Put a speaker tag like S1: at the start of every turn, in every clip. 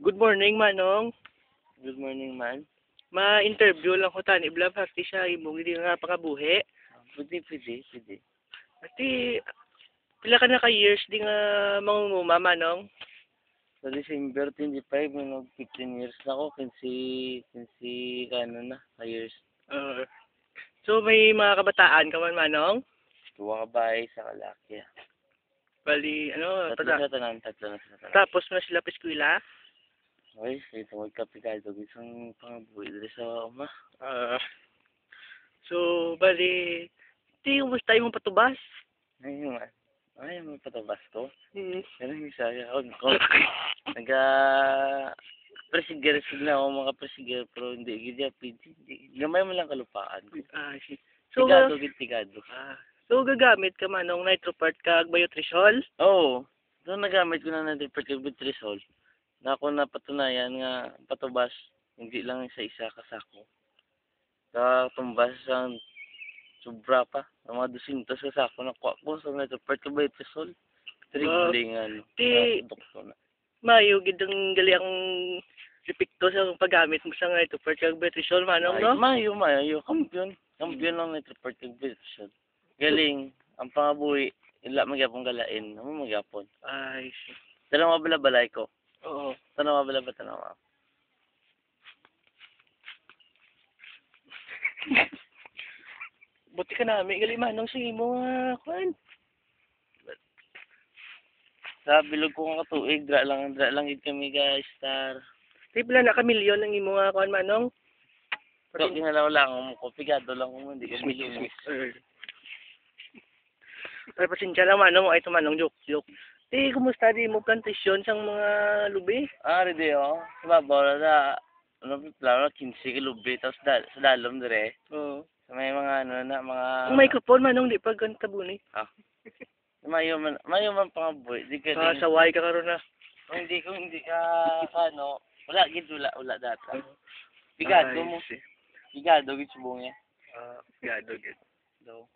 S1: Good morning, Manong.
S2: Good morning, man.
S1: Ma-interview lang ko tani bla party siya imong hindi nga pakabuhi.
S2: Pwede.
S1: Ati pila ka na ka years di nga mangunguma, Manong?
S2: Sa December 25, may 15 years na ako. 15 ka years.
S1: So may mga kabataan ka man, Manong?
S2: Tuwa ka bahay sa kalaki.
S1: Bali,
S2: Tatlo na tanan.
S1: tapos na sila piskwila?
S2: Okay, ito magkapigado. Isang pangabuhi dito sa uma.
S1: So, bali, di kumusta yung patubas?
S2: Ayun, man. Ay, may patabas ko.
S1: Hmm.
S2: Yan ang isa ako. Presiger na ako mga presiger, pero hindi. Hindi. Gamay mo lang kalupaan ko.
S1: So,
S2: Tigado.
S1: so gagamit ka, Manong, nitropart kag biotrisol?
S2: Oo. So, nagamit ko na Vitrisol. Na ako napatunayan nga patubas, hindi lang sa isa kasako. Tumbas ang sobra pa. Ang mga 200 kasako na kuha ko sa Vitropart ka Vitrisol. Triblingan. Doktor na.
S1: Mayo, gidang gali ang epekto sa paggamit mo sa nitropart kag biotrisol, Manong, no?
S2: Mayo. Kampiyon ng Vitropart ka Vitrisol. Galing. Ang pangabuhi, ila magyapon galain. Ano magyapon?
S1: Ay,
S2: Tanong mabalabalay ko.
S1: oo.
S2: Tanong mabala.
S1: Buti ka namin, gali, Manong, sige mo nga, kwan.
S2: Sa bilog ko nga katuig, dra lang gid kami guys, star.
S1: Di pala na kamilyon ang imo nga, kwan, Manong?
S2: So, ginalaw lang mo ko, pigado lang ko, hindi kami linis.
S1: Ay, pasensya lang, Manong, ay ito, Manong, joke. Kumusta di mo plantasyon sang mga lubi?
S2: Ready Sumabaw na plano 15 kilobe, tapos sa dalom dire.
S1: Oo.
S2: Sa may mga mga...
S1: Ang microphone, Manong, di pa ganta buni.
S2: Mayo man pangaboy. Di ka
S1: Saway ka karon na.
S2: Kung hindi ka, wala data. Pigado mo. Pigado, gid subong niya.
S1: Pigado, gid.
S2: Do.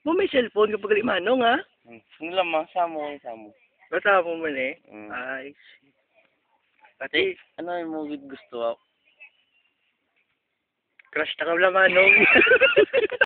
S1: Mo may cellphone kapag gali, Manong, ha?
S2: Yung lamang, samo.
S1: Bata mo man eh. Ay,
S2: Ate, ano yung mo gusto ako?
S1: crush na ka wala, Manong.